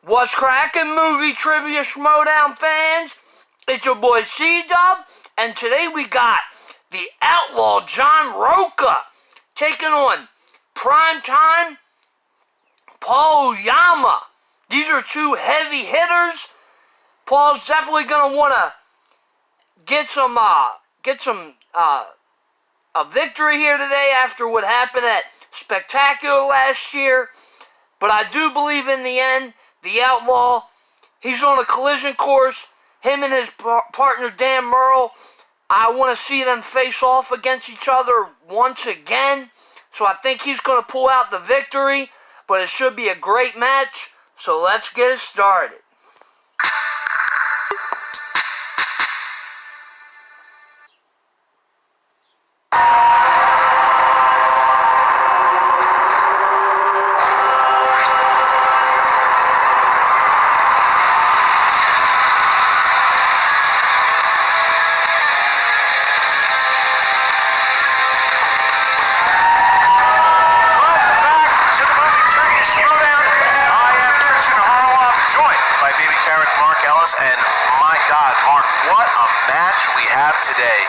What's crackin', movie trivia Schmoedown fans? It's your boy C-Dub, and today we got the outlaw John Rocha taking on primetime Paul Oyama. These are two heavy hitters. Paul's definitely gonna wanna get a victory here today after what happened at Spectacular last year. But I do believe in the end, the outlaw, he's on a collision course. Him and his partner Dan Merle, I want to see them face off against each other once again. So I think he's going to pull out the victory. But it should be a great match. So let's get it started. And my God, Mark, what a match we have today.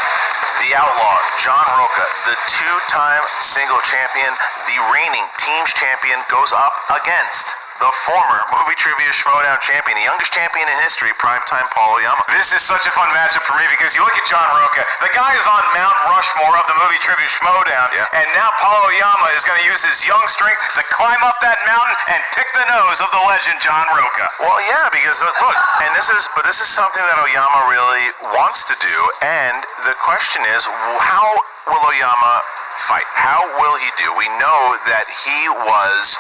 The outlaw, John Rocha, the two-time single champion, the reigning teams champion, goes up against the former movie trivia Schmoedown champion, the youngest champion in history, primetime Paul Oyama. This is such a fun matchup for me because you look at John Rocha, the guy is on Mount Rushmore of the movie trivia Schmoedown, and now Paul Oyama is going to use his young strength to climb up that mountain and pick the nose of the legend John Rocha. Well, yeah, because look, and this is something that Oyama really wants to do, and the question is, how will Oyama fight? How will he do? We know that he was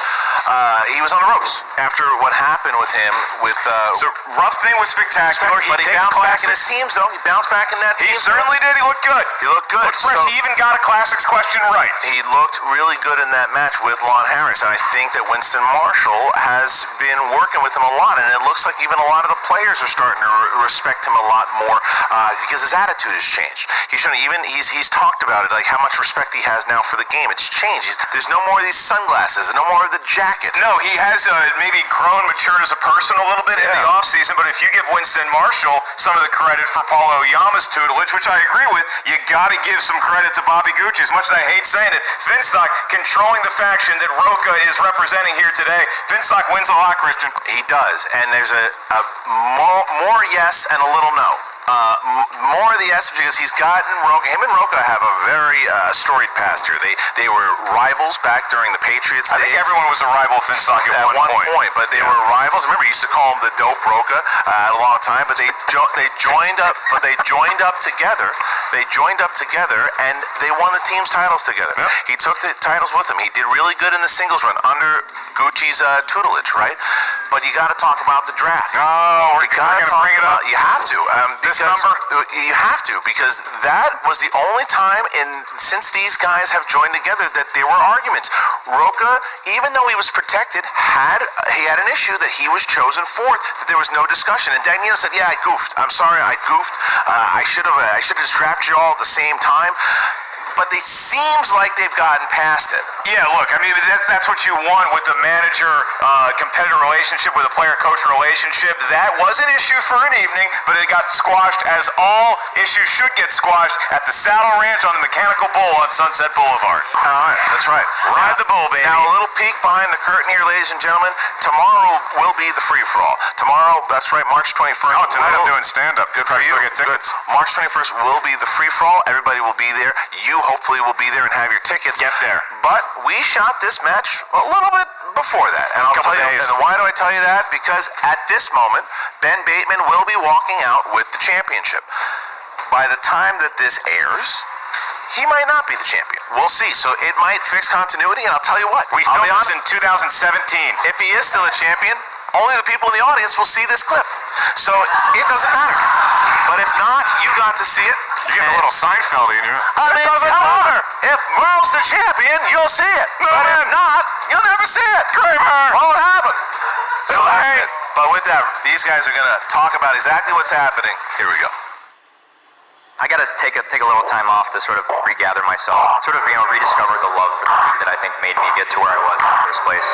on the ropes after what happened with him with so rough thing was Spectacular. But he bounced back in his teams, though. He bounced back in that team. He certainly did. He looked good. He looked good. Looked fresh. He even got a classics question right. He looked really good in that match with Lon Harris, and I think that Winston Marshall has been working with him a lot, and it looks like even a lot of the players are starting to respect him a lot more because his attitude has changed. He's talked about it, like how much respect he has now for the game. It's changed. There's no more of these sunglasses, no more of the jacket. No, he has maybe grown, matured as a person a little bit in the offseason, but if you give Winston Marshall some of the credit for Paul Oyama's tutelage, which I agree with, you got to give some credit to Bobby Gucci. As much as I hate saying it, Finstock controlling the faction that Rocha is representing here today. Finstock wins a lot, Christian. He does, and there's a more yes and a little no. More of the yes because he's gotten Rocha. Him and Rocha have a very storied past here. They were rivals back during the Patriots days. I think everyone was a rival of Finstock at one point. But they were rivals. Remember, he used to call him the Dope Rocha a long time. But they joined up. But they joined up together. They joined up together, and they won the team's titles together. Yep. He took the titles with him. He did really good in the singles run under Gucci's tutelage, right? But you got to talk about the draft. Oh, we're going to bring it up. You have to. This number? You have to, because that was the only time since these guys have joined together that there were arguments. Rocha, even though he was protected, had an issue that he was chosen fourth, that there was no discussion. And Dagnino said, yeah, I goofed. I'm sorry, I goofed. I should have just drafted you all at the same time. But it seems like they've gotten past it. Yeah, look, I mean, that's what you want with the manager-competitor relationship, with a player-coach relationship. That was an issue for an evening, but it got squashed, as all issues should get squashed, at the Saddle Ranch on the Mechanical Bull on Sunset Boulevard. All right, that's right. Ride the bull, baby. Now, a little peek behind the curtain here, ladies and gentlemen. Tomorrow will be the free-for-all. Tomorrow, that's right, March 21st. Oh, tonight I'm doing stand-up. Good for you. Still get tickets. Good. March 21st will be the free-for-all. Everybody will be there. You hopefully will be there and have your tickets. Get there. But we shot this match a little bit before that. And I'll tell you, and why do I tell you that? Because at this moment, Ben Bateman will be walking out with the championship. By the time that this airs, he might not be the champion. We'll see. So it might fix continuity, and I'll tell you what. We filmed this in 2017. If he is still a champion, only the people in the audience will see this clip. So it doesn't matter. But if not, you got to see it. You're getting a little Seinfeld in here. I mean, come on. If Merle's the champion, you'll see it. But if not, you'll never see it. Kramer. What would happen? So that's it. But with that, these guys are going to talk about exactly what's happening. Here we go. I got to take a little time off to sort of regather myself, sort of, rediscover the love for the game that I think made me get to where I was in the first place.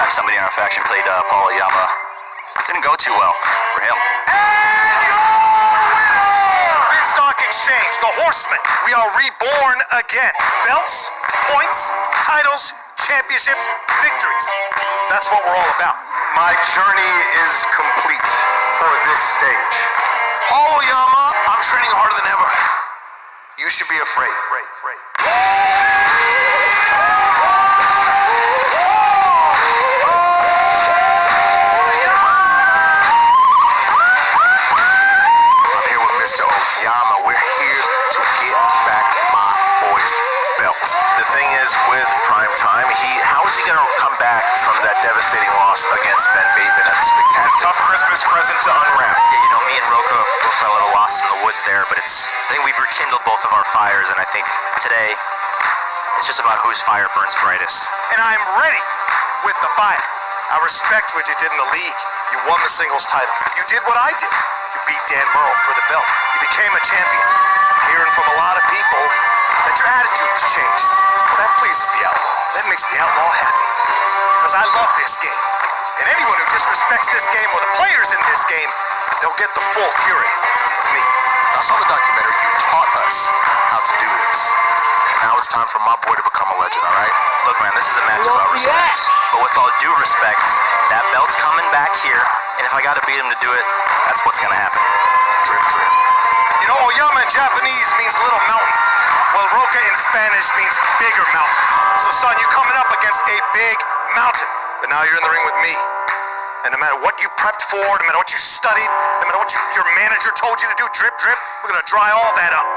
time somebody in our faction played Paul Oyama, didn't go too well for him. Stock Exchange, the Horsemen. We are reborn again. Belts, points, titles, championships, victories. That's what we're all about. My journey is complete for this stage. Paul Oyama, I'm training harder than ever. You should be afraid. Mr. Oyama, we're here to get back my boy's belt. The thing is, with Prime Time, how is he going to come back from that devastating loss against Ben Bateman at the Spectacular? It's a tough Christmas present to unwrap. Yeah, me and Rocha both had a little lost in the woods there, but I think we've rekindled both of our fires, and I think today it's just about whose fire burns brightest. And I'm ready with the fire. I respect what you did in the league. You won the singles title. You did what I did. Beat Dan Murrell for the belt. You became a champion. Hearing from a lot of people that your attitude has changed. Well, that pleases the outlaw. That makes the outlaw happy. Because I love this game. And anyone who disrespects this game or the players in this game, they'll get the full fury of me. I saw the documentary. You taught us how to do this. Now it's time for my boy to become a legend, all right? Look, man, this is a match about respect. But with all due respect, that belt's coming back here, and if I gotta beat him to do it, that's what's gonna happen. Drip, drip. You know, Oyama in Japanese means little mountain, while Rocha in Spanish means bigger mountain. So, son, you're coming up against a big mountain. But now you're in the ring with me. And no matter what you prepped for, no matter what you studied, no matter what your manager told you to do, drip, drip, we're gonna dry all that up.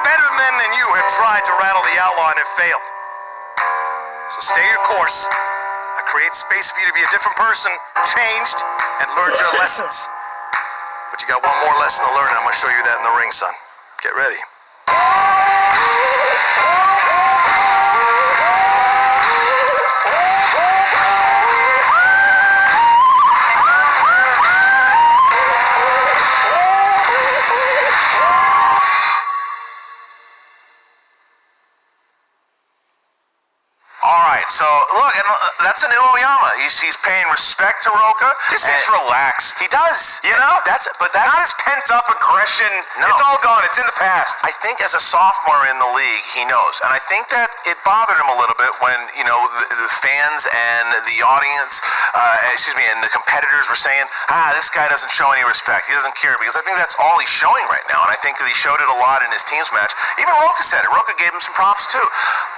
Better men than you have tried to rattle the outlaw and have failed. So stay your course. I create space for you to be a different person, changed, and learned your lessons. But you got one more lesson to learn, and I'm gonna show you that in the ring, son. Get ready. So, look, and that's a new Oyama. He's paying respect to Rocha. Just seems relaxed. He does. You know? That's not his pent-up aggression. No. It's all gone. It's in the past. I think as a sophomore in the league, he knows. And I think that it bothered him a little bit when, the fans and the audience, and the competitors were saying, this guy doesn't show any respect. He doesn't care. Because I think that's all he's showing right now. And I think that he showed it a lot in his team's match. Even Rocha said it. Rocha gave him some props, too.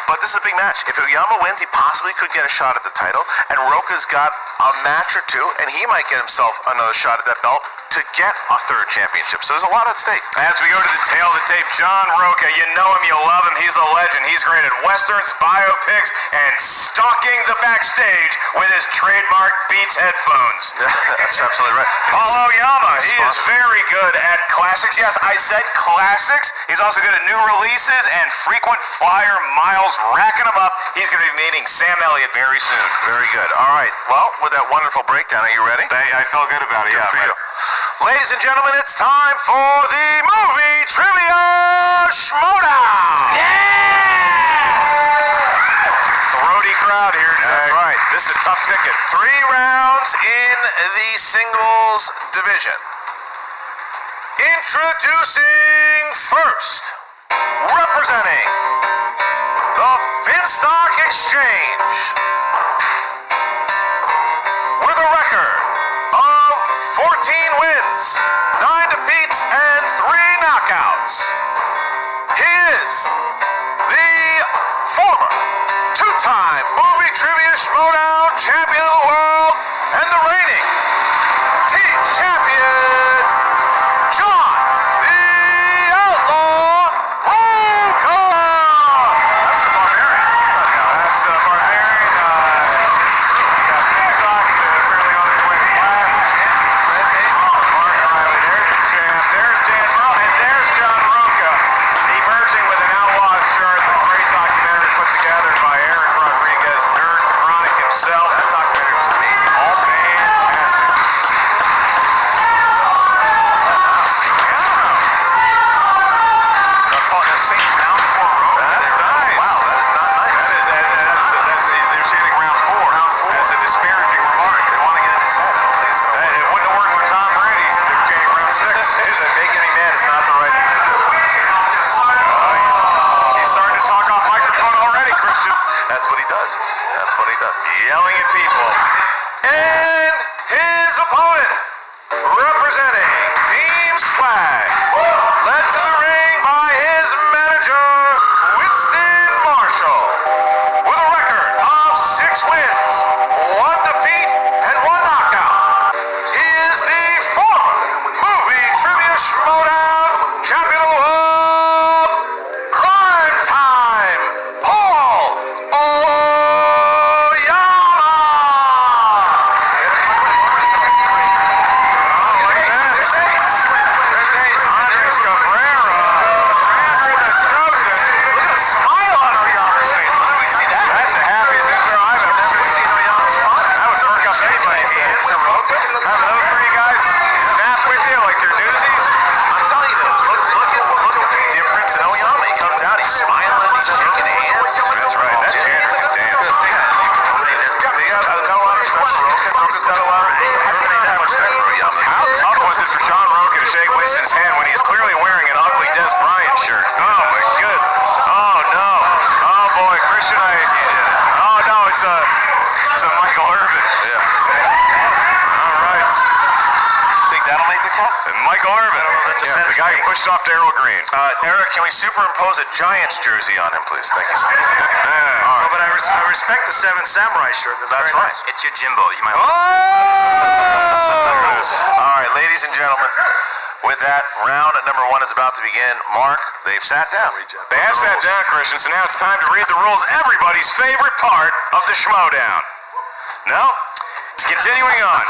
But this is a big match. If Oyama wins, he possibly could get a shot at the title, and Rocha's got a match or two, and he might get himself another shot at that belt to get a third championship. So there's a lot at stake. As we go to the tail of the tape, John Rocha, you know him, you love him, he's a legend. He's great at westerns, biopics, and stalking the backstage with his trademark Beats headphones. That's absolutely right. Paul Oyama, he is very good at classics. Yes, I said classics. He's also good at new releases and frequent flyer miles, racking them up. He's going to be meeting Sam Elliott very soon. Very good. All right. Well, with that wonderful breakdown, are you ready? I felt good about it. Good for you. Ladies and gentlemen, it's time for the movie trivia Schmoedown. Throaty crowd here today. That's right. This is a tough ticket. 3 rounds in the singles division. Introducing first, representing the Finstock Exchange, with a record of 14 wins, 9 defeats, and 3 knockouts. He is the former 2-time movie trivia Schmoedown champion of the world and the reigning team champion, John the Outlaw Rocha. That's the Barbarian. That's the Barbarian. He got Finstock apparently on his way to class. There's the champ. There's Dan Murrell. And there's John Rocha emerging with an outlaw shirt. The great documentary put together by Eric Rodriguez, Nerd Chronic himself. That documentary was amazing. All fantastic. That's what he does. That's what he does. Yelling at people. And his opponent, representing Team Swag, led to the ring by his manager, Winston Marshall, with a record of 6 wins, 1 defeat, and 1 knockout. He is the former movie trivia Schmoedown champion of the world, Prime Time, Paul Oyama. Andres Cabrera. Andrew the Chosen. Look at the smile on Oyama's face. When do we see that? That's a happiest intro I've ever seen. Oyama smile. That would perk up anybody's day. Having those 3 guys snap with you like they're newsies. I'm telling you, look at the difference in Oyama. He comes out, he's smiling, he's shaking hands. That's right. That Chandler can dance. They got a lot of respect for Rocha. Rocha's got a lot of respect for Oyama. How tough was this for John Rocha to shake Winston's hand when he's clearly wearing an ugly Des Bryant shirt? Oh my good. Oh no. Oh boy, Christian, oh no, it's a Michael Irvin. Yeah. All right. Think that'll make the cut? And Michael Irvin. The guy who pushed off Darryl Green. Eric, can we superimpose a Giants jersey on him, please? Thank you so much. Oh, but I respect the Seven Samurai shirt. That's right. nice. It's your Jimbo. You might. All right, ladies and gentlemen, with that, round number 1 is about to begin. Mark, they've sat down. They have sat down, Christian, so now it's time to read the rules. Everybody's favorite part of the Schmoedown. No? Continuing on.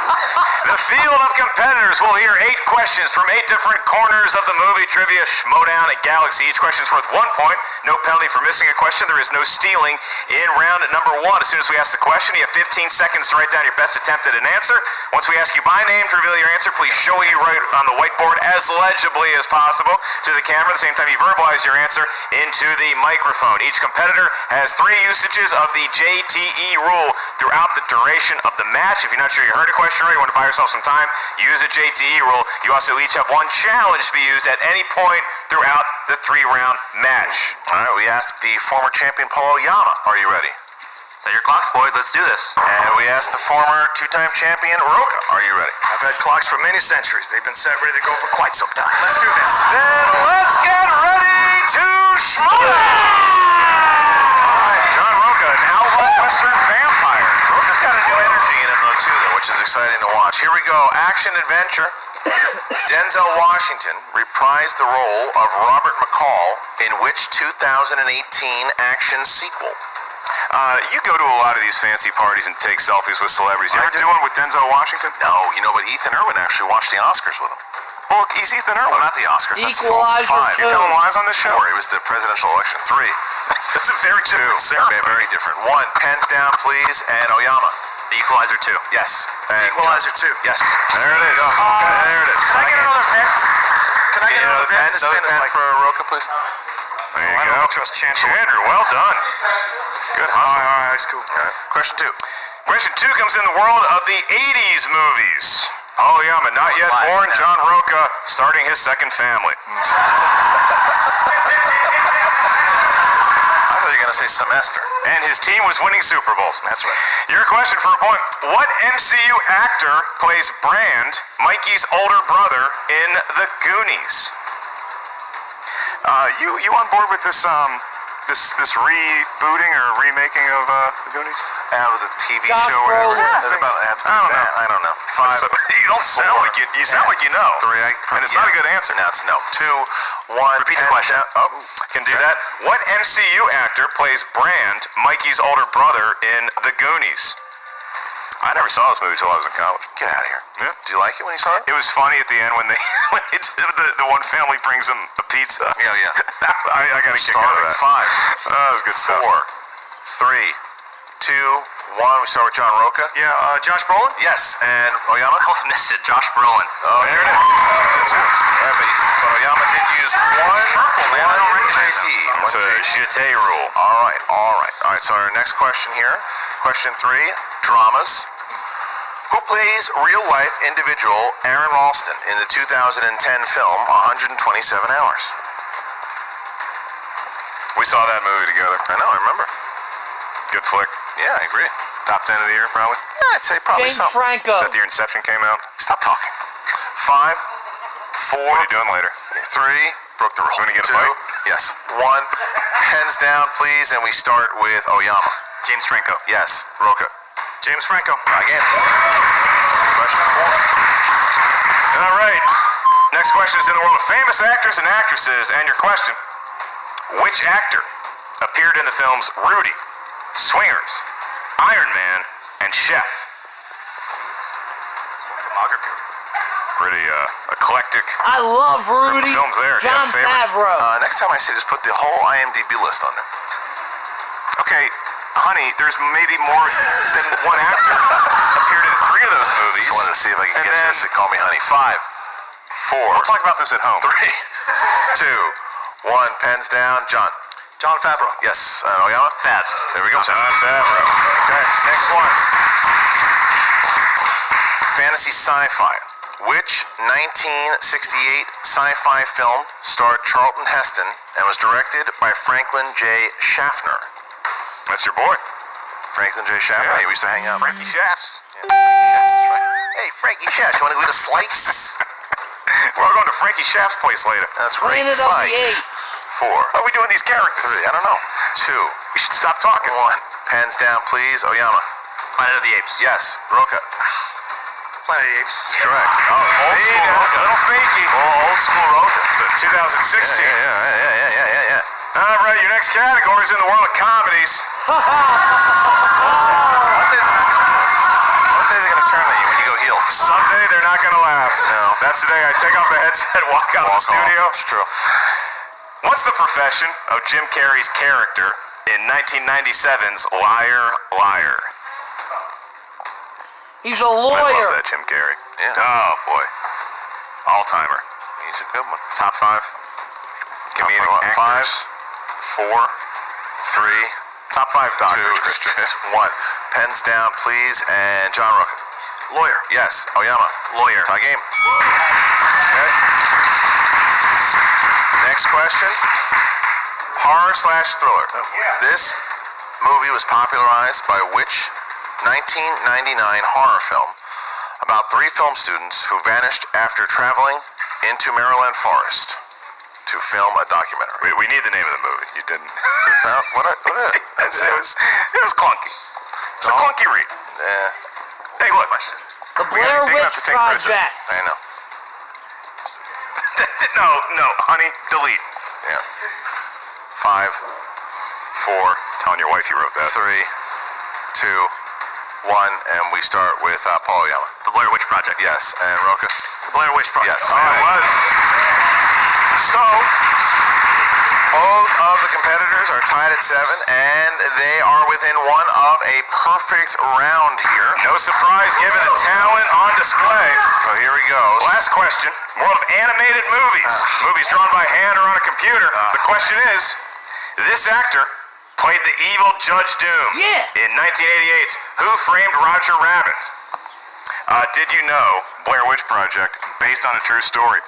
The field of competitors will hear 8 questions from 8 different corners of the movie trivia Schmoedown at Galaxy. Each question is worth 1 point. No penalty for missing a question. There is no stealing in round number 1. As soon as we ask the question, you have 15 seconds to write down your best attempt at an answer. Once we ask you by name to reveal your answer, please show what you write on the whiteboard as legibly as possible to the camera. At the same time, you verbalize your answer into the microphone. Each competitor has 3 usages of the JTE rule throughout the duration of the match. If you're not sure you heard a question right, you want to buy yourself some time, use a JTE rule. You also each have 1 challenge to be used at any point throughout the 3-round match. All right, we asked the former champion Paul Oyama, are you ready? Set your clocks, boys. Let's do this. And we asked the former 2-time champion Rocha, are you ready? I've had clocks for many centuries. They've been set ready to go for quite some time. Let's do this. Then let's get ready to Schmoedown! All right, John Rocha, an outlaw Western vampire. Rocha's got a new energy in him though too, though, which is exciting to watch. Here we go, action adventure. Denzel Washington reprised the role of Robert McCall in which 2018 action sequel? You go to a lot of these fancy parties and take selfies with celebrities. You ever do one with Denzel Washington? No, you know, but Ethan Irwin actually watched the Oscars with him. Well, he's Ethan Irwin. Well, not the Oscars. That's Equalizer 5. You're telling lies on this show? 4. It was the presidential election. 3. That's a very different ceremony. Very different. 1. Pens down, please. And Oyama. The Equalizer 2. Yes. And Equalizer 2. Yes. There it is. There it is. Can I get another pen? Can I get another pen? This Another pen is pen like... for Rocha, please. There you I go. don't trust Chandler. Chandler, well done. Good hustle. All right, that's cool. All right. Question 2. Question 2 comes in the world of the 80s movies. Oyama, not yet Live born. now. John Rocha, starting his second family. I thought you were going to say semester. And his team was winning Super Bowls. That's right. Your question for a point. What MCU actor plays Brand, Mikey's older brother, in The Goonies? You on board with this this rebooting or remaking of The Goonies? Out of the TV Josh show or whatever. Brolin. It's about I don't know. I don't know. 5. You don't sound like you sound like you know. 3. And it's not a good answer. No, it's no. 2, 1. Repeat the and question. Oh, Can do that. What MCU actor plays Brand, Mikey's older brother, in The Goonies? I never saw this movie until I was in college. get out of here. Yeah. Did you like it when you saw it? It was funny at the end when they the one family brings them a pizza. Yeah, yeah. I got a kick out of Starving. that. 5. That was good stuff. 4, 3, 2, 1. We start with John Rocha. Yeah, Josh Brolin? Yes. And Oyama? I almost missed it. Josh Brolin. Oh, there it is. 2. But Oyama did use Purple, man. I don't recognize JT. him. It's a jeté rule. All right. So our next question here. Question 3. Dramas. Who plays real-life individual Aaron Ralston in the 2010 film 127 Hours? We saw that movie together. I know, I remember. Good flick. Yeah, I agree. Top 10 of the year, probably. Yeah, I'd say probably James so. Franco. Is that the year Inception came out? Stop talking. 5, 4, What are you doing later? 3, broke the rule. You wanna get a 2, bite? yes, 1. Pens down, please, and we start with Oyama. James Franco. Yes, Rocha. James Franco. Again. Question 4. All right. Next question is in the world of famous actors and actresses, and your question: which actor appeared in the films Rudy, Swingers, Iron Man, and Chef? Filmography. Pretty eclectic. I love Rudy. films there. Do you John have a favorite? Favreau. Next time I say, just put the whole IMDb list on there. Okay, honey, there's maybe more than one actor appeared in 3 of those movies. Just wanted to see if I could And get you then- to call me honey. 5, 4, We'll talk about this at home. 3, 2, 1. Pens down. John. John Favreau. Yes. Oyama. Favs. There we go. John Favreau. Okay. Next one. Fantasy sci-fi. Which 1968 sci-fi film starred Charlton Heston and was directed by Franklin J. Schaffner? That's your boy. Franklin J. Schaffner. Yeah. He used to hang out. Frankie Shafts. Chefs, that's right. Hey, Frankie Chef, you want to go eat a slice? We're all going to Frankie Shaft's place later. That's right. Planet of the 5, Apes. 4, How are we doing these characters? 3. I don't know. 2, We should stop talking. 1. Pens down, please. Oyama. Planet of the Apes. Yes. Rocha. Planet of the Apes. That's correct. Oh, old Hey, school Rocha. little fakey. Old school Rocha. So 2016. Yeah. All right, your next category is in the world of comedies. One day they're going to turn on you when you go heel. Someday they're not going to laugh. No. That's the day I take off the headset, walk out of the studio. It's true. What's the profession of Jim Carrey's character in 1997's Liar, Liar? He's a I love lawyer. that Jim Carrey. Yeah. Oh, boy. All-timer. He's a good one. Top 5 comedic actors. 5, 4, 3, Top 5 doctors, 2, Christian. 1. Pens down, please. And John Rocha. Lawyer. Yes. Oyama. Lawyer. Tie game. Okay. Next question. Horror/thriller. This movie was popularized by which 1999 horror film about 3 film students who vanished after traveling into Maryland forest to film a documentary? We need the name of the movie. You didn't. What is it? It was clunky. It's a clunky read. Hey, look. The We gotta Blair take it up Witch to take criticism. Project. I know. No, honey, delete. Yeah. 5, 4, Telling your wife you wrote that. 3, 2, 1, and we start with Paul Oyama. The Blair Witch Project. Yes, and Rocha. Blair Witch Project. Yes. Oh, it was. So, both of the competitors are tied at 7, and they are within one of a perfect round here. No surprise given the talent on display. So here he goes. Last question. World of animated movies. Movies drawn by hand or on a computer. The question is, this actor played the evil Judge Doom in 1988's Who Framed Roger Rabbit? Did you know Blair Witch Project based on a true story?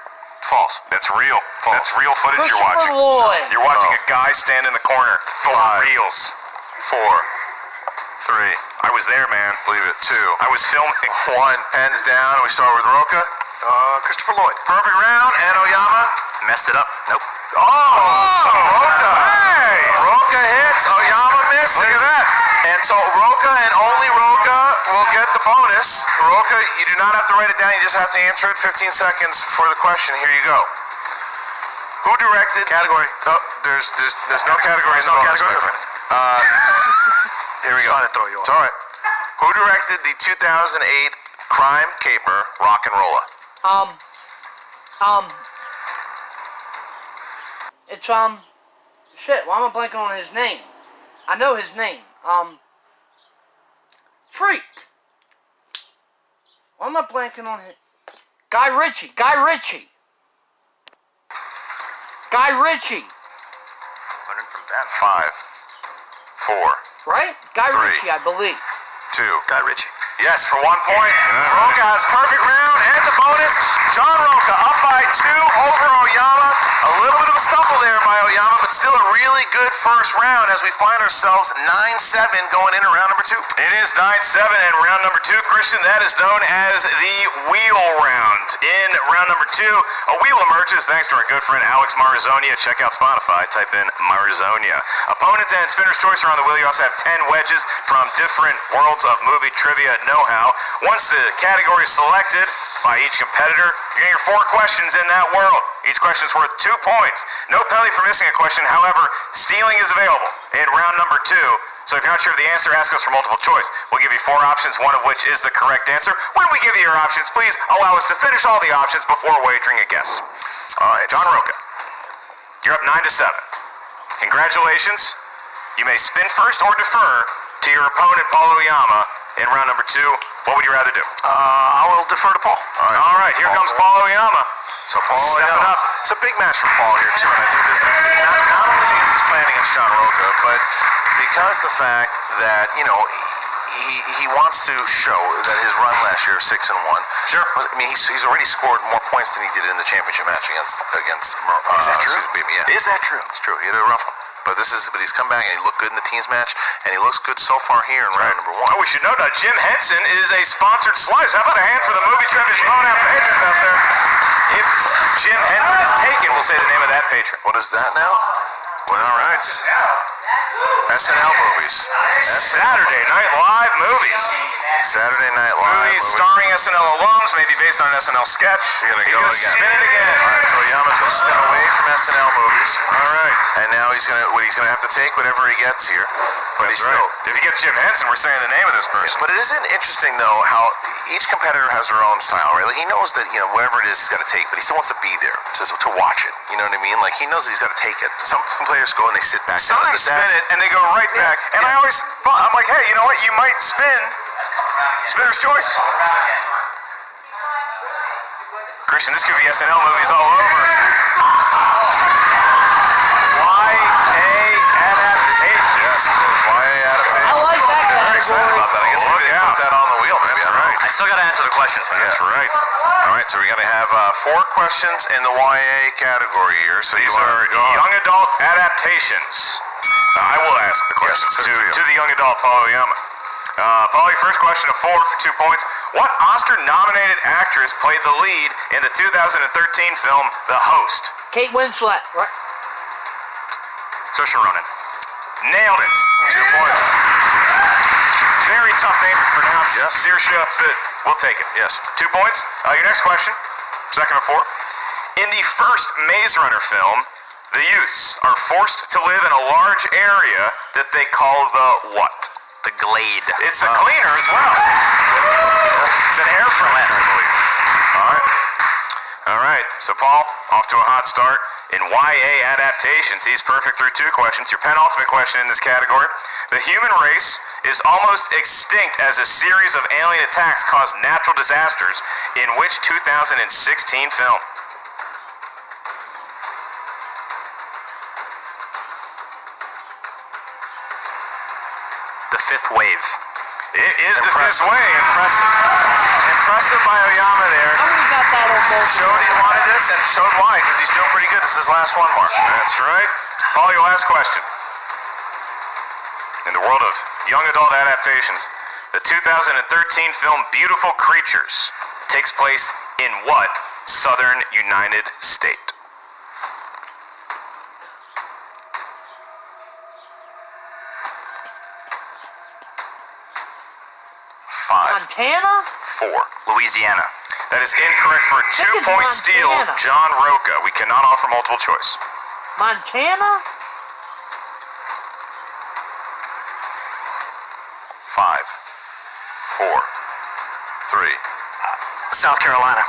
False. That's real. False. That's real footage you're Christopher watching. Lloyd. You're watching a guy stand in the corner for 5, reals. 4, 3, I was there, man. believe it, 2, I was filming. 1, pens down. We start with Rocha. Christopher Lloyd. Perfect round, and Oyama. Messed it up. Nope. Oh, Rocha. Hey! Rocha hits, Oyama misses. Look at that. And so Rocha and only Rocha will get the bonus. Rocha, you do not have to write it down, you just have to answer it. 15 seconds for the question. Here you go. Who directed... Category. Oh, there's no category in the bonus, my friend. Here we go. Trying to throw you off. It's all right. Who directed the 2008 crime caper Rock and Rolla? It's shit, why am I blanking on his name? I know his name. Freak. Why am I blanking on his... Guy Ritchie. Learning from them. 5, 4, Right? Guy 3. Ritchie, I believe. 2. Guy Ritchie. Yes, for 1 point. Rocha has perfect round and the bonus. John Rocha up by 2 over Oyama. A little bit of a stumble there by Oyama, but still a really really good first round as we find ourselves 9-7 going into round number 2. It is 9-7 and round number 2, Christian. That is known as the wheel round. In round number 2, a wheel emerges thanks to our good friend Alex Marizonia. Check out Spotify, type in Marizonia. Opponents and spinner's choice are on the wheel. You also have 10 wedges from different worlds of movie trivia know-how. Once the category is selected by each competitor, you're going to hear 4 questions in that world. Each question is worth 2 points. No penalty for missing a question. However, stealing is available in round number 2. So if you're not sure of the answer, ask us for multiple choice. We'll give you 4 options, one of which is the correct answer. When we give you your options, please allow us to finish all the options before wagering a guess. All right, John Rocha, you're up 9-7. Congratulations. You may spin first or defer to your opponent, Paul Oyama, in round number 2. What would you rather do? I will defer to Paul. All right, here comes Paul Oyama. So Paul, Stepping up. It's a big match for Paul here too, and I think this is not only because he's playing against John Rocha, but because the fact that he wants to show that his run last year of 6-1. Sure. I mean, he's already scored more points than he did in the championship match against. Is that true? Yeah. Is that true? It's true. He had a rough one. But he's come back and he looked good in the teams match, and he looks good so far here in round number 1. Oh, we should note Jim Henson is a sponsored slice. How about a hand for the movie trivia Schmoedown patrons out there? If Jim Henson is taken, we'll say the name of that patron. What is that now? All right. SNL movies. Saturday Night Live movies. Saturday Night Live. Movies starring SNL alums, maybe based on an SNL sketch. He's He's gonna spin it again. All right, so Oyama's going to spin away from SNL movies. All right. And now he's going to have to take whatever he gets here. But That's he's right. still. If he gets Jim Henson, we're saying the name of this person. But it isn't interesting though how each competitor has their own style, right? Like he knows that whatever it is he's got to take, but he still wants to be there to watch it. You know what I mean? Like he knows that he's got to take it. Some players go and they sit back. Some of them spin it and they go right back. And I'm like, hey, you know what? You might spin. Spinner's choice. Christian, this could be SNL movies all over. YA adaptation. Yes, YA adaptation. I like that They're very excited category. about that. I guess maybe they put that on the wheel. Maybe. That's right. I still got to answer the questions, man. That's right. All right, so we're going to have 4 questions in the YA category here. So These are young adult adaptations. I will ask the questions to the young adult Paul Oyama. Paul, your first question of 4 for 2 points. What Oscar-nominated actress played the lead in the 2013 film The Host? Kate Winslet, right? Saoirse Ronan. Nailed it. 2 points. Very tough name to pronounce. Yes. Saoirse, we'll take it. Yes. 2 points. Your next question, second of 4. In the first Maze Runner film, the youths are forced to live in a large area that they call the what? The Glade. It's a cleaner as well. It's an air front, I believe. All right. So Paul, off to a hot start in YA adaptations. He's perfect through 2 questions. Your penultimate question in this category. The human race is almost extinct as a series of alien attacks cause natural disasters in which 2016 film? The Fifth Wave. It is the Fifth Wave. Impressive by Oyama there. Somebody got that on both. Showed he wanted this and showed why, because he's doing pretty good. This is his last one, Mark. That's right. Paul, your last question. In the world of young adult adaptations, the 2013 film Beautiful Creatures takes place in what southern United State? Montana? 4. Louisiana. That is incorrect for a think it's 2-point steal, Montana. John Rocha. We cannot offer multiple choice. Montana? 5, 4, 3. South Carolina.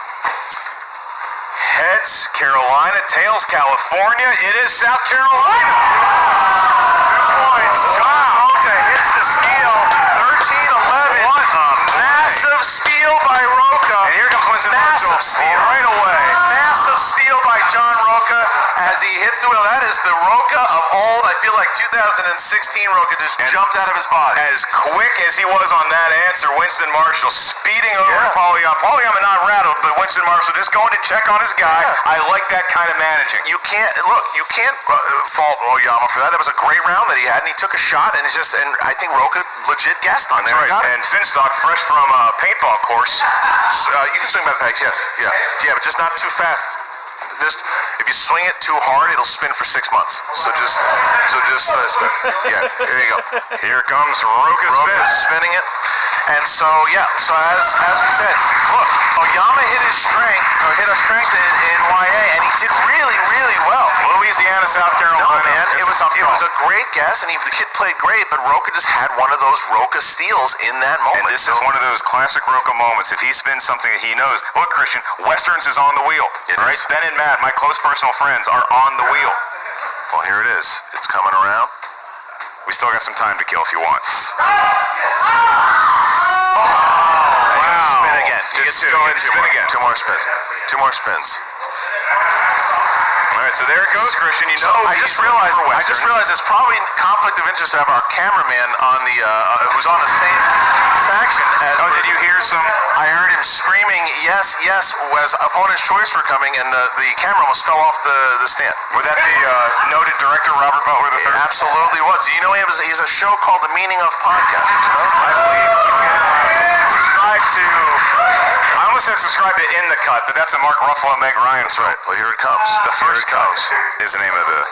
Heads, Carolina. Tails, California. It is South Carolina. 2 points. John Rocha hits the steal. 13-11. What a Massive steal by Rocha. And here comes Winston Massive Marshall steal right away. Massive steal by John Rocha as he hits the wheel. That is the Rocha of old. I feel like 2016 Rocha just jumped out of his body. As quick as he was on that answer, Winston Marshall speeding over to Paul Oyama. Paul Oyama not rattled, but Winston Marshall just going to check on his guy. Yeah. I like that kind of managing. You can't fault Oyama for that. That was a great round that he had, and he took a shot, and I think Rocha legit guessed on That's there. right. Got it. And Finstock, fresh from a paintball course. You can swing by the pegs, yes. Yeah, but just not too fast. If you swing it too hard, it'll spin for 6 months. So just spin. Yeah, there you go. Here comes Rocha spinning it. And so as we said, look, Oyama hit a strength in YA, and he did really, really well. Louisiana, South Carolina. No, man, it was a a great guess, and the kid played great, but Rocha just had one of those Rocha steals in that moment. And this is one of those classic Rocha moments. If he spins something that he knows, look, Christian, Westerns is on the wheel. It right? is. Ben and Matt, my close personal friends, are on the wheel. Well, here it is. It's coming around. We still got some time to kill if you want. Spin again. Just go ahead and spin again. Two more spins. All right, so there it goes, Christian. You know, I just realized it's probably conflict of interest to have our cameraman on the who's on the same faction as. Oh, did you hear some? I heard him screaming yes, yes as opponent's choice were coming, and the camera almost fell off the stand. Would that be noted director Robert Butler III? It absolutely was. Do you know he has a show called The Meaning of Podcast? Did you know? I believe you can subscribe to. I almost said subscribe to In the Cut, but that's a Mark Ruffalo and Meg Ryan. That's right. Well, here it comes. The First Cut is the name of the.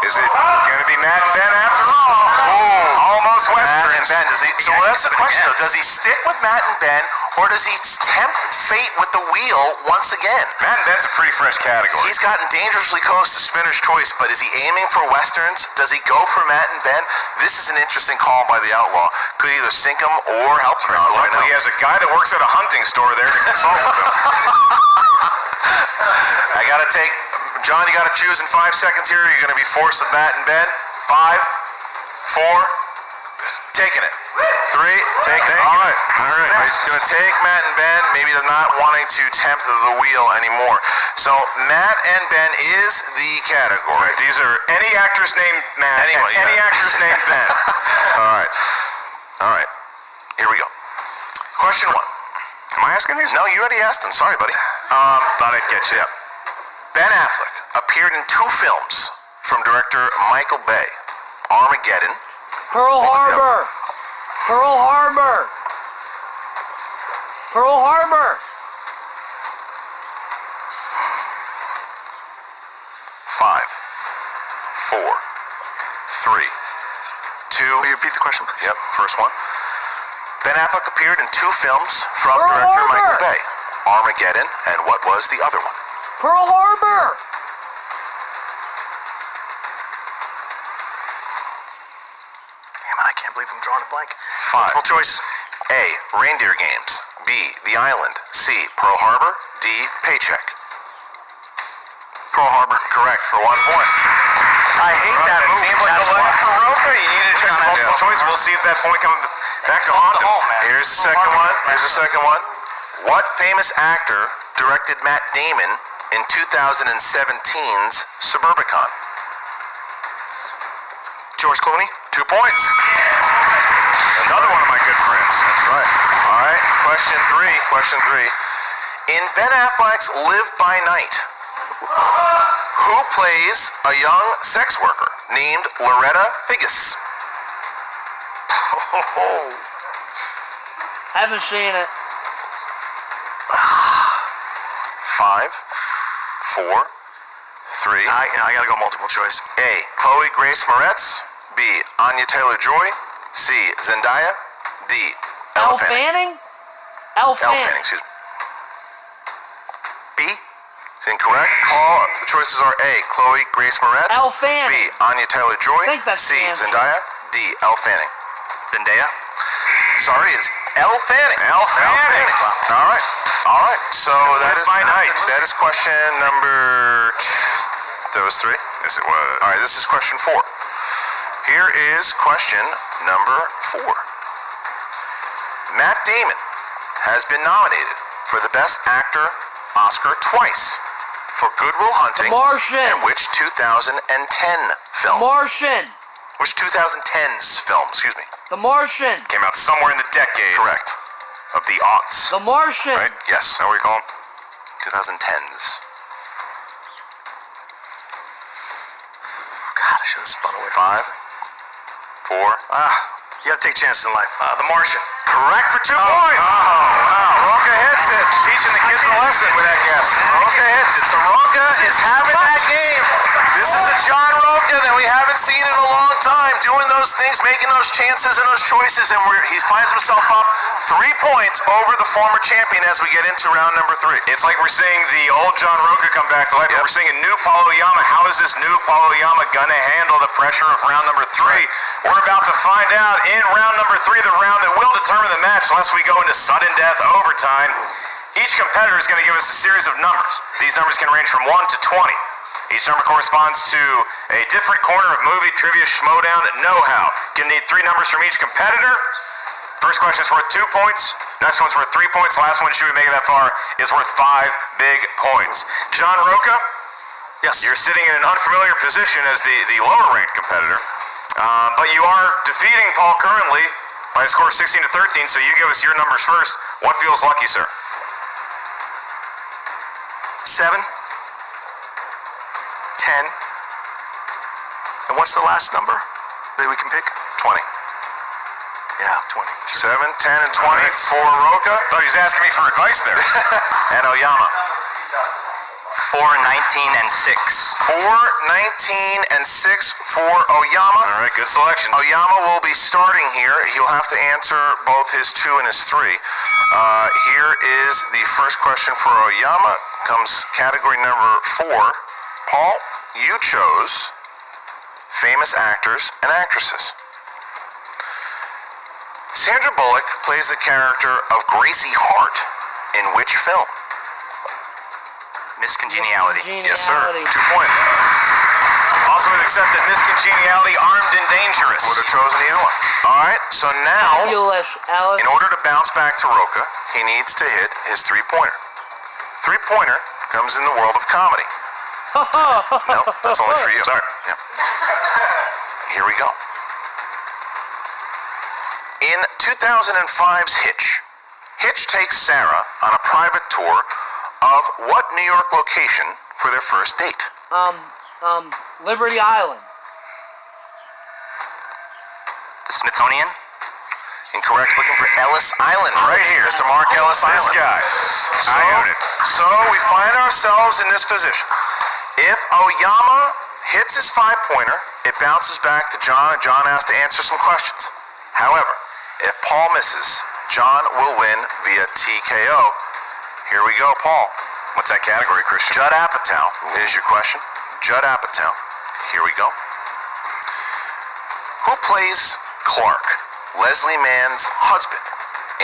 Is it going to be Matt and Ben after all? Oh, almost Western. Matt and Ben. So that's the question, though. Does he stick with Matt and Ben, or does he tempt fate with the wheel once again? Matt and Ben's a pretty fresh category. He's gotten dangerously close to spinner's choice, but is he aiming for Westerns? Does he go for Matt and Ben? This is an interesting call by the Outlaw. Could either sink him or help him out right now. He has a guy that works at a hunting store there to consult with him. I got to take... John, you got to choose in 5 seconds here. You're going to be forced with Matt and Ben. 5, 4, taking it. 3, taking it. All right. He's going to take Matt and Ben. Maybe not wanting to tempt the wheel anymore. So Matt and Ben is the category. Right, these are any actors named Matt. Any actors named Ben. All right. Here we go. Question 1. Am I asking these? No, you already asked them. Sorry, buddy. Thought I'd get you. Yeah. Ben Affleck appeared in 2 films from director Michael Bay. Armageddon. Pearl Harbor. Pearl Harbor. Pearl Harbor. 5, 4, 3, 2. Will you repeat the question, please? Yep, first one. Ben Affleck appeared in 2 films from Pearl director Harbor. Michael Bay. Armageddon, and what was the other one? Pearl Harbor. Damn it, I can't believe I'm drawing a blank. 5. Multiple choice. A. Reindeer Games. B. The Island. C. Pearl Harbor. D. Paycheck. Pearl Harbor. Correct for 1 point. I hate that It movie. seemed like That's a why. leg for Rocha. You needed to check the multiple choice. We'll see if that point comes back to haunt him. Here's the second one. What famous actor directed Matt Damon in 2017's Suburbicon? George Clooney. 2 points. Another one of my good friends. That's right. All right. Question 3. In Ben Affleck's Live by Night, who plays a young sex worker named Loretta Figgis? Haven't seen it. 5, 4, 3. I gotta go multiple choice. A. Chloe Grace Moretz. B. Anya Taylor-Joy. C. Zendaya. D. Elle Fanning? Elle Elle Fanning, Fanning. excuse me. B. It's incorrect. All the choices are A. Chloe Grace Moretz. Elle Fanning. B. Anya Taylor-Joy. I think that's C. the answer. Zendaya. D. Elle Fanning. Zendaya? Sorry, it's Elle Fanning. Elle Fanning. All right. So that is by night. That is question number. That was 3. Yes, it was. All right. This is question 4. Here is question number 4. Matt Damon has been nominated for the Best Actor Oscar twice for Good Will Hunting. The Martian. And which 2010 film? Martian. Which 2010's film, excuse me. The Martian. Came out somewhere in the decade Correct. of the aughts. The Martian. Right? Yes. How we call them? 2010's. God, I should have spun away. 5, 4. You gotta take chances in life. The Martian. Correct for 2 points. Oh, wow. Rocha hits it. Teaching the kids a lesson with that guess. Rocha hits it. So Rocha is having that game. This is a John Rocha that we haven't seen in a long time, doing those things, making those chances and those choices, and he finds himself up 3 points over the former champion as we get into round number 3. It's like we're seeing the old John Rocha come back to life. Yep. We're seeing a new Paulo Oyama. How is this new Paulo Oyama gonna handle the pressure of round number 3? Right. We're about to find out in round number 3, the round that will determine the match unless we go into sudden death overtime. Each competitor is going to give us a series of numbers. These numbers can range from 1 to 20. Each number corresponds to a different corner of movie, trivia, Schmoedown, know-how. You're going to need 3 numbers from each competitor. First question is worth 2 points. Next one's worth 3 points. Last one, should we make it that far, is worth 5 big points. John Rocha, Yes. you're sitting in an unfamiliar position as the lower-ranked competitor. But you are defeating Paul currently by a score of 16 to 13, so you give us your numbers first. What feels lucky, sir? 7, 10, and what's the last number that we can pick? 20. Yeah, 20. 7, 10, and 20 for Rocha. Thought he was asking me for advice there. And Oyama. 4, 19, and 6. 4, 19, and 6 for Oyama. All right, good selection. Oyama will be starting here. He'll have to answer both his 2 and his 3. Here is the first question for Oyama. Comes category number 4. Paul, you chose famous actors and actresses. Sandra Bullock plays the character of Gracie Hart in which film? Miss Congeniality. Yes, sir. 2 points. Also would have accepted Miss Congeniality, Armed and Dangerous. Would have chosen either one. All right, so now, Fabulous, Alex. in order to bounce back to Rocha, he needs to hit his 3-pointer. 3-pointer comes in the world of comedy. No, that's only for you. Sorry. Yep. Here we go. In 2005's Hitch, Hitch takes Sarah on a private tour of what New York location for their first date? Liberty Island. The Smithsonian. Incorrect. Looking for Ellis Island. Right here. Mr. Mark Ellis This Island. guy. I own it. So we find ourselves in this position. If Oyama hits his 5-pointer, it bounces back to John, and John has to answer some questions. However, if Paul misses, John will win via TKO. Here we go, Paul. What's that category, Christian? Judd Apatow is your question. Judd Apatow. Here we go. Who plays Clark, Leslie Mann's husband,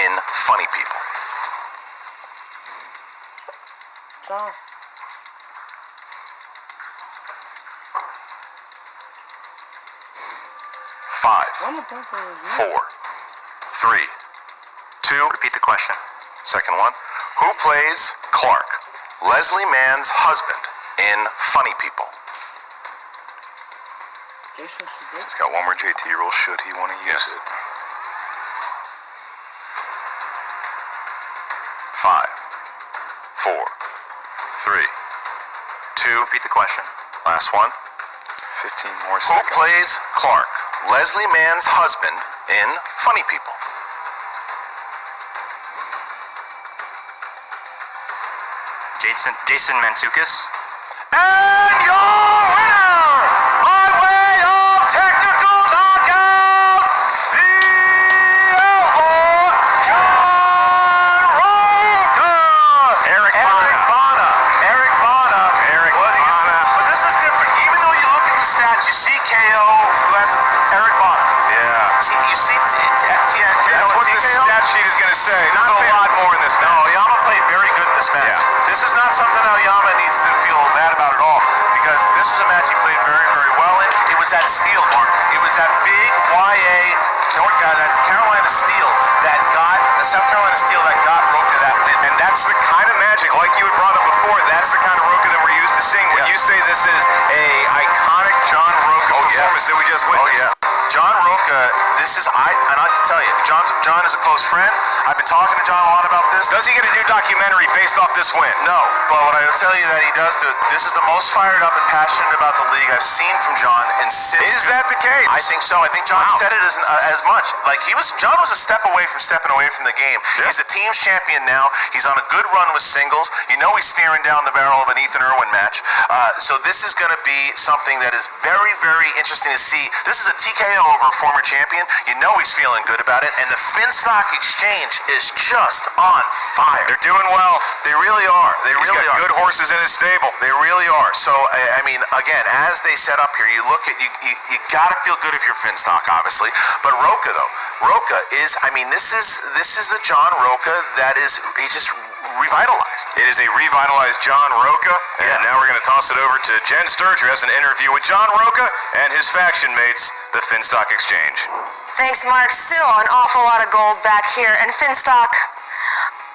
in Funny People? John. 5, I'm a person. 4, 3, 2. Repeat the question. Second one. Who plays Clark, Leslie Mann's husband, in Funny People? Jason Sudeikis. He's got one more JT rule. Should he want to use Yes. it? 5, 4, 3, 2. Repeat the question. Last one. 15 more Who seconds. plays Clark, Leslie Mann's husband, in Funny People? Jason Mantzoukas. And your winner, by way of technical knockout, the outlaw, John Rocha. Eric Bana. Eric Bana. Eric Well, he gets- Bana. But this is different. Even though you look at the stats, you see KO. That's Eric Bana. Yeah. You see That's what this TKO? stat sheet is going to say. There's Not a fair. lot more in this No, match. Oyama played very good in this match. Yeah. This is not something Oyama needs to feel bad about at all, because this was a match he played very, very well in. It was that steal, Mark. It was that big YA, that Carolina steal the South Carolina Steel that got Rocha that win. And that's the kind of magic, like you had brought up before, that's the kind of Rocha that we're used to seeing. When you say this is a iconic John Rocha performance that we just witnessed. John Rocha, and I have to tell you, John is a close friend. I've been talking to John a lot about this. Does he get a new documentary based off this win? No, but what I will tell you that he does, this is the most fired up and passionate about the league I've seen from John in since. Is that the case? I think so. I think John said it as much. Like John was a step away from stepping away from the game. Yeah. He's the team's champion now. He's on a good run with singles. You know he's staring down the barrel of an Ethan Irwin match. So this is going to be something that is very, very interesting to see. This is a TKO over a former champion. You know he's feeling good about it. And the Finstock Exchange is just on fire. They're doing well. They really are. He's got good horses in his stable. They really are. So, I mean, again, as they set up here, you look at, you got to feel good if you're Finstock, obviously. But Rocha, though, Rocha is, I mean, this is the John Rocha that is, he's just revitalized. It is a revitalized John Rocha. And now we're going to toss it over to Jen Sturge, who has an interview with John Rocha and his faction mates, the Finstock Exchange. Thanks, Mark. Still an awful lot of gold back here. And Finstock,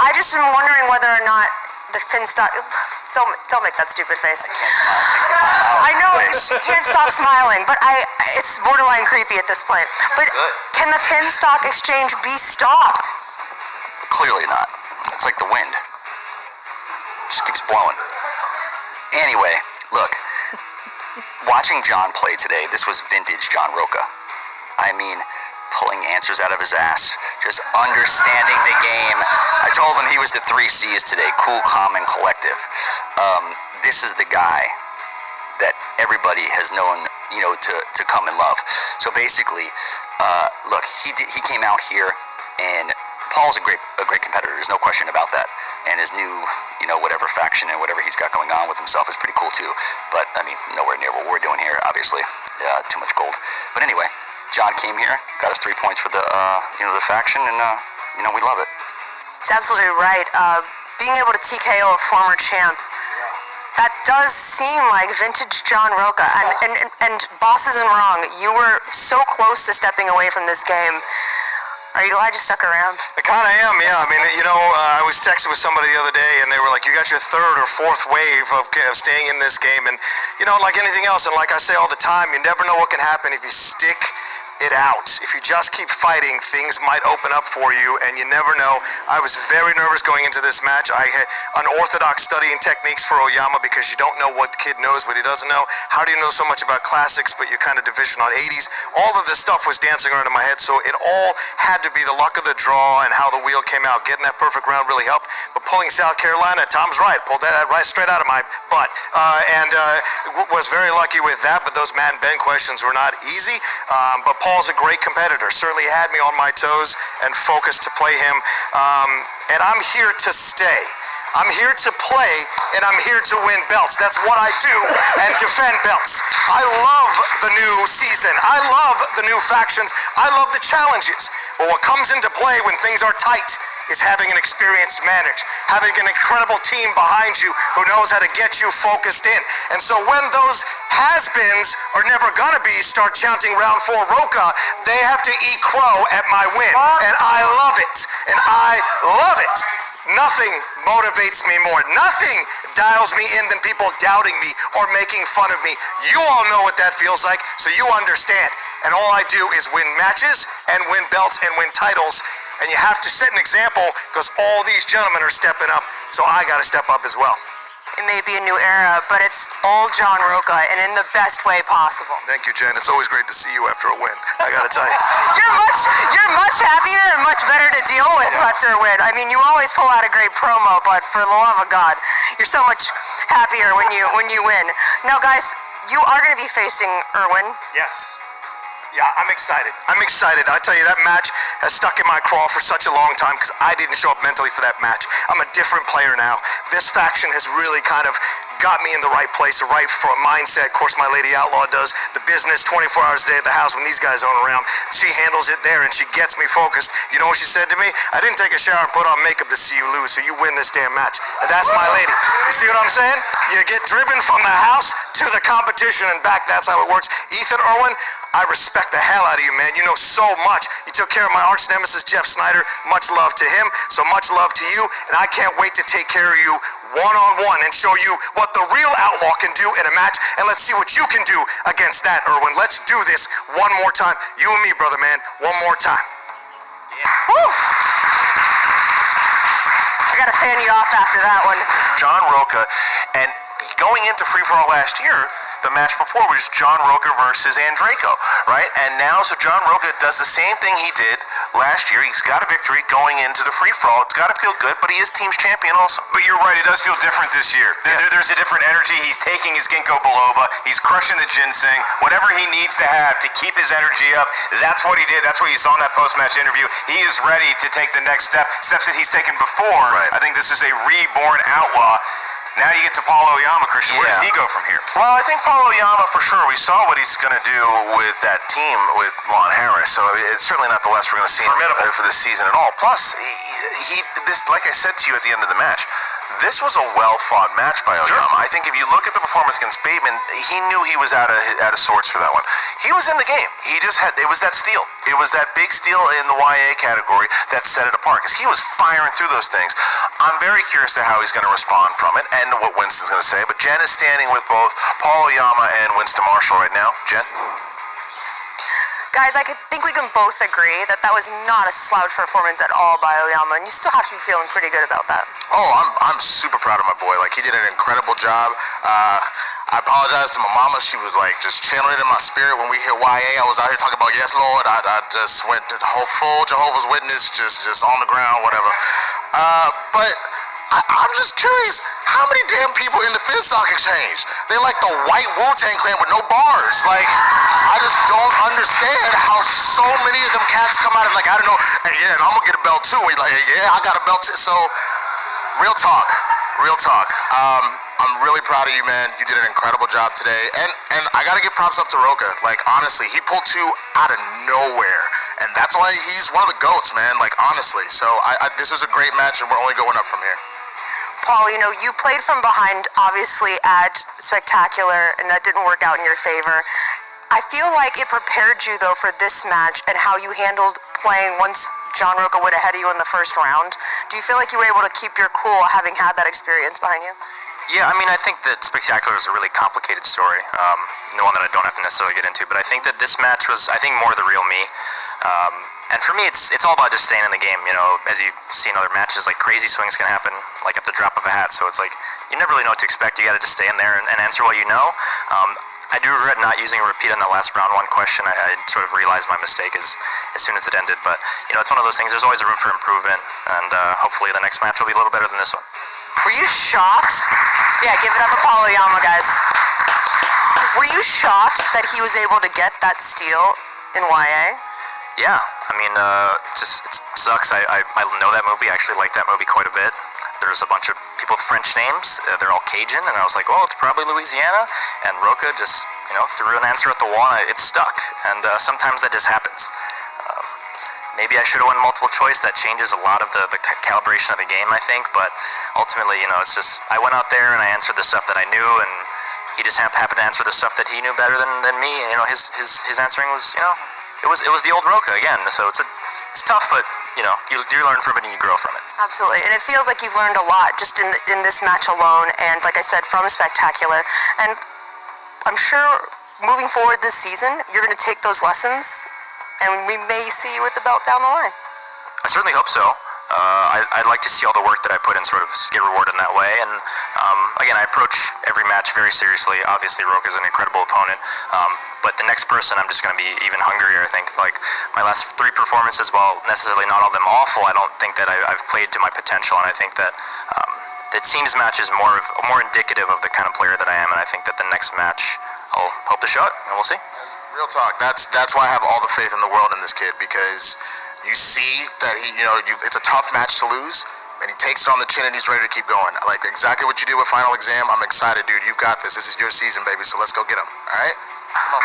I just am wondering whether or not the Finstock... Don't make that stupid face. I know, you can't stop smiling, but it's borderline creepy at this point. But can the Finstock Exchange be stopped? Clearly not. It's like the wind. Just keeps blowing. Anyway, look. Watching John play today, this was vintage John Rocha. I mean, pulling answers out of his ass, just understanding the game. I told him he was the 3 C's today, cool, calm, and collective. This is the guy that everybody has known, you know, to come and love. So basically, look, he came out here, and Paul's a great competitor. There's no question about that. And his new, you know, whatever faction and whatever he's got going on with himself is pretty cool too. But I mean, nowhere near what we're doing here, obviously. Too much gold. But anyway, John came here, got us 3 points for the, the faction, and you know, we love it. It's absolutely right. Being able to TKO a former champ, that does seem like vintage John Rocha. And boss isn't wrong. You were so close to stepping away from this game. Are you glad you stuck around? I kind of am, yeah. I mean, you know, I was texting with somebody the other day, and they were like, you got your 3rd or 4th wave of staying in this game. And, you know, like anything else, and like I say all the time, you never know what can happen if you stick it out. If you just keep fighting, things might open up for you, and you never know. I was very nervous going into this match. I had unorthodox studying techniques for Oyama because you don't know what the kid knows, what he doesn't know. How do you know so much about classics, but you're kind of division on 80s? All of this stuff was dancing around in my head, so it all had to be the luck of the draw and how the wheel came out. Getting that perfect round really helped, but pulling South Carolina, Tom's right, pulled that right straight out of my butt, and was very lucky with that, but those Matt and Ben questions were not easy, but Paul's a great competitor. Certainly had me on my toes and focused to play him. And I'm here to stay. I'm here to play, and I'm here to win belts. That's what I do, and defend belts. I love the new season. I love the new factions. I love the challenges. But what comes into play when things are tight is having an experienced manager, having an incredible team behind you who knows how to get you focused in. And so when those has-beens are never gonna be start chanting round 4 Rocha, they have to eat crow at my win. And I love it. And I love it. Nothing motivates me more. Nothing dials me in than people doubting me or making fun of me. You all know what that feels like, so you understand. And all I do is win matches and win belts and win titles. And you have to set an example because all these gentlemen are stepping up, so I got to step up as well. It may be a new era, but it's old John Rocha, and in the best way possible. Thank you, Jen. It's always great to see you after a win. I got to tell you. You're much happier and much better to deal with after a win. I mean, you always pull out a great promo, but for the love of God, you're so much happier when you win. Now, guys, you are going to be facing Irwin. Yes. Yeah, I'm excited. I'm excited. I tell you, that match has stuck in my craw for such a long time because I didn't show up mentally for that match. I'm a different player now. This faction has really kind of got me in the right place, the right mindset. Of course, my Lady Outlaw does the business 24 hours a day at the house when these guys aren't around. She handles it there, and she gets me focused. You know what she said to me? I didn't take a shower and put on makeup to see you lose, so you win this damn match. And that's my lady. You see what I'm saying? You get driven from the house to the competition and back. That's how it works. Ethan Irwin, I respect the hell out of you, man. You know so much. You took care of my arch nemesis, Jeff Snyder. Much love to him, so much love to you. And I can't wait to take care of you one-on-one and show you what the real Outlaw can do in a match. And let's see what you can do against that, Erwin. Let's do this one more time. You and me, brother, man. One more time. Woo! I gotta fan you off after that one. John Rocha, and going into free-for-all last year, the match before was John Rocha versus Andreyko, right? And now, so John Rocha does the same thing he did last year. He's got a victory going into the free-for-all. It's got to feel good, but he is team's champion also. But you're right, it does feel different this year. There's a different energy. He's taking his ginkgo biloba. He's crushing the ginseng. Whatever he needs to have to keep his energy up, that's what he did. That's what you saw in that post-match interview. He is ready to take the next steps that he's taken before. Right. I think this is a reborn Outlaw. Now you get to Paul Oyama, Christian. Where does he go from here? Well, I think Paul Oyama, for sure, we saw what he's going to do with that team with Lon Harris, so it's certainly not the less we're going to see him for this season at all. Plus, this, like I said to you at the end of the match, this was a well-fought match by Oyama. Sure. I think if you look at the performance against Bateman, he knew he was out of sorts for that one. He was in the game. He just had, it was that steal. It was that big steal in the YA category that set it apart, because he was firing through those things. I'm very curious to how he's going to respond from it and what Winston's going to say, but Jen is standing with both Paul Oyama and Winston Marshall right now. Jen? Guys, I think we can both agree that that was not a slouch performance at all by Oyama, and you still have to be feeling pretty good about that. Oh, I'm super proud of my boy. Like, he did an incredible job. I apologize to my mama. She was like just channeling in my spirit when we hit YA. I was out here talking about yes, Lord. I just went the whole full Jehovah's Witness, just on the ground, whatever. But I'm just curious, how many damn people in the Finstock Exchange? They're like the white Wu-Tang Clan with no bars. Like, I just don't understand how so many of them cats come out and like, I don't know, hey, yeah, and I'm gonna get a belt too. And you're like, hey, yeah, I got a belt too. So, real talk. I'm really proud of you, man. You did an incredible job today. And I gotta give props up to Rocha. Like, honestly, he pulled two out of nowhere. And that's why he's one of the GOATs, man. Like, honestly. So, this was a great match, and we're only going up from here. Paul, you know, you played from behind, obviously, at Spectacular, and that didn't work out in your favor. I feel like it prepared you, though, for this match and how you handled playing once John Rocha went ahead of you in the first round. Do you feel like you were able to keep your cool having had that experience behind you? Yeah, I mean, I think that Spectacular is a really complicated story, the one that I don't have to necessarily get into, but I think that this match was, I think, more the real me. And for me, it's all about just staying in the game. You know, as you see in other matches, like crazy swings can happen, like at the drop of a hat. So it's like you never really know what to expect. You got to just stay in there and answer what you know. I do regret not using a repeat on the last round one question. I sort of realized my mistake as soon as it ended. But you know, it's one of those things. There's always room for improvement, and hopefully the next match will be a little better than this one. Were you shocked? Yeah, give it up to Paul Oyama, guys. Were you shocked that he was able to get that steal in YA? Yeah, I mean, just it sucks. I know that movie. I actually like that movie quite a bit. There's a bunch of people with French names. They're all Cajun, and I was like, well, it's probably Louisiana. And Rocha just, you know, threw an answer at the wall, and it stuck. And sometimes that just happens. Maybe I should have won multiple choice. That changes a lot of the calibration of the game, I think. But ultimately, you know, it's just I went out there and I answered the stuff that I knew, and he just happened to answer the stuff that he knew better than me. And, you know, his answering was, you know. It was the old Rocha again, so it's tough, but you know you learn from it and you grow from it. Absolutely, and it feels like you've learned a lot just in this match alone, and like I said, from Spectacular. And I'm sure moving forward this season, you're going to take those lessons, and we may see you with the belt down the line. I certainly hope so. I'd like to see all the work that I put in sort of get rewarded in that way. And again, I approach every match very seriously. Obviously, Rocha's an incredible opponent. But the next person, I'm just going to be even hungrier, I think. Like, my last 3 performances, while necessarily not all of them awful, I don't think that I've played to my potential. And I think that the team's match is more indicative of the kind of player that I am. And I think that the next match, I'll hope to show it, and we'll see. Real talk. That's why I have all the faith in the world in this kid, because you see that it's a tough match to lose, and he takes it on the chin and he's ready to keep going. Like exactly what you did with Final Exam. I'm excited, dude. You've got this. This is your season, baby. So let's go get him. All right? Come on.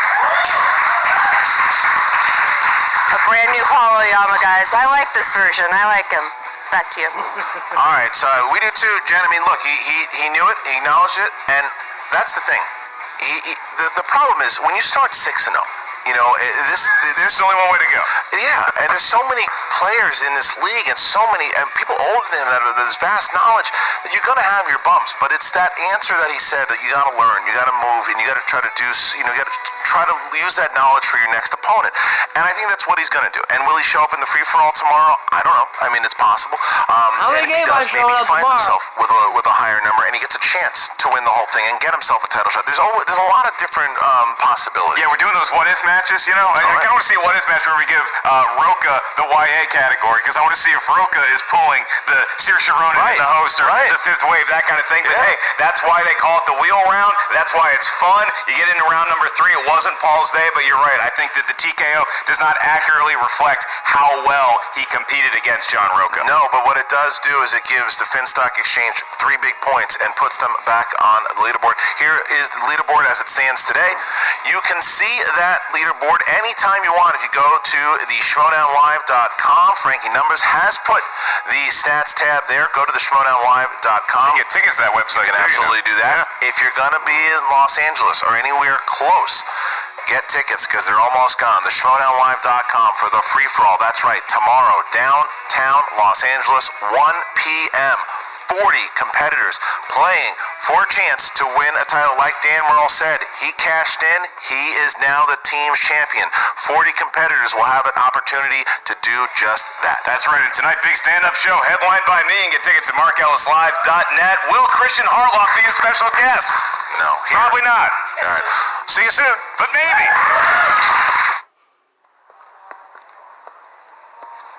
A brand new Paul Oyama, guys. I like this version. I like him. Back to you. All right, so we do too, Jen. I mean, look, he knew it, he acknowledged it, and that's the thing. The problem is when you start 6-0, You know, There's only one way to go. yeah, and there's so many players in this league and so many people older than him that have this vast knowledge that you're going to have your bumps. But it's that answer that he said that you got to learn, you got to move, and you got to try to do, you got to try to use that knowledge for your next opponent. And I think that's what he's going to do. And will he show up in the free-for-all tomorrow? I don't know. I mean, it's possible. And if he does, maybe he finds himself with a higher number and he gets a chance to win the whole thing and get himself a title shot. There's a lot of different possibilities. Yeah, we're doing those what-if matches, you know? I kind of want to see a what-if match where we give Rocha the YA category, because I want to see if Rocha is pulling the Sir Sharon in the host or the fifth wave, that kind of thing. But hey, that's why they call it the wheel round. That's why it's fun. You get into round number 3. It wasn't Paul's day, but you're right. I think that the TKO does not accurately reflect how well he competed against John Rocha. No, but what it does do is it gives the Finstock Exchange 3 big points and puts them back on the leaderboard. Here is the leaderboard as it stands today. You can see that leaderboard anytime you want if you go to the Schmoedownlive.com. Frankie Numbers has put the stats tab there. Go to the Schmoedownlive.com. You get tickets to that website. You can absolutely do that. Yeah. If you're going to be in Los Angeles or anywhere close, get tickets because they're almost gone. The Schmoedownlive.com for the free-for-all. That's right. Tomorrow, downtown Los Angeles, 1 p.m. 40 competitors playing for a chance to win a title. Like Dan Merle said, he cashed in. He is now the team's champion. 40 competitors will have an opportunity to do just that. That's right. And tonight, big stand-up show headlined by me. And get tickets at markellislive.net. Will Christian Harloff be a special guest? No. Probably not. All right. See you soon. But maybe.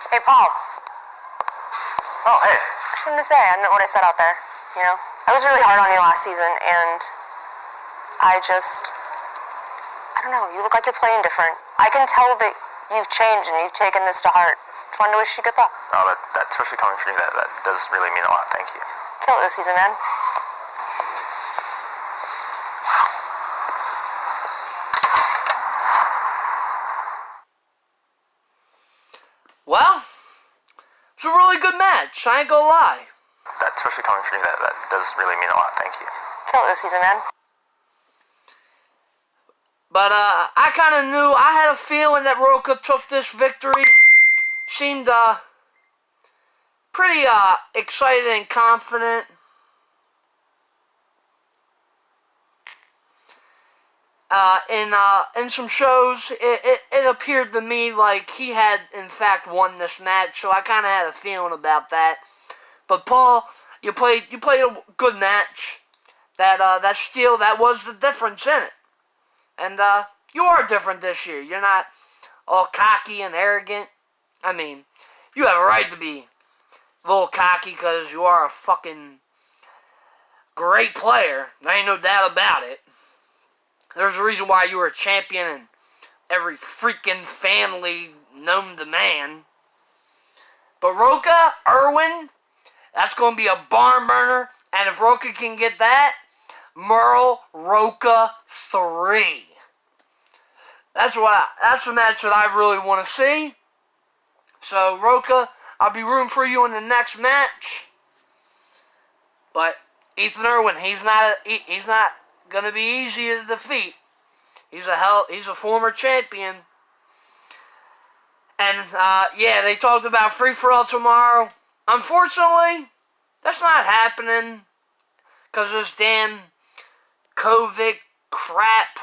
Hey, Paul. Oh, hey. I just wanted to say, I know what I said out there, you know? I was really hard on you last season, and I don't know, you look like you're playing different. I can tell that you've changed and you've taken this to heart. Just wanted to wish you good luck. Oh, that especially coming from you, that does really mean a lot. Thank you. Kill it this season, man. Well, it's a really good match. I ain't gonna lie. That especially coming from you, that does really mean a lot. Thank you. Kill it this season, man. But I kind of knew. I had a feeling that Rocha took this victory. Seemed pretty excited and confident. In some shows, it appeared to me like he had, in fact, won this match, so I kind of had a feeling about that. But Paul, you played a good match. That was the difference in it. And you are different this year. You're not all cocky and arrogant. I mean, you have a right to be a little cocky because you are a fucking great player. There ain't no doubt about it. There's a reason why you were a champion in every freaking family known to man. But Rocha, Irwin, that's going to be a barn burner. And if Rocha can get that, Merle Rocha 3. That's the match that I really want to see. So Rocha, I'll be rooting for you in the next match. But Ethan Irwin, he's not gonna be easy to defeat. He's a former champion. And yeah, they talked about free-for-all tomorrow. Unfortunately, that's not happening because of this damn COVID crap.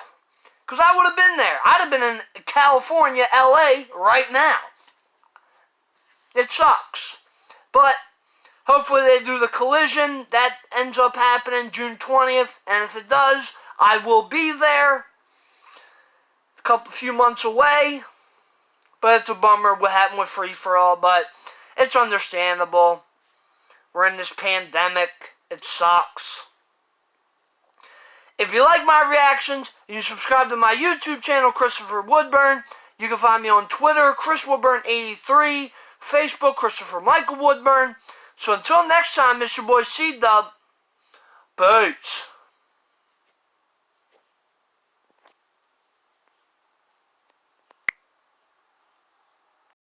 Because I would have been there. I'd have been in California, LA right now. It sucks. But hopefully they do the collision. That ends up happening June 20th. And if it does, I will be there. A few months away. But it's a bummer what happened with free-for-all. But it's understandable. We're in this pandemic. It sucks. If you like my reactions, you can subscribe to my YouTube channel, Christopher Woodburn. You can find me on Twitter, ChrisWoodburn83, Facebook, Christopher Michael Woodburn. So until next time, Mr. Boy C-Dub, peace.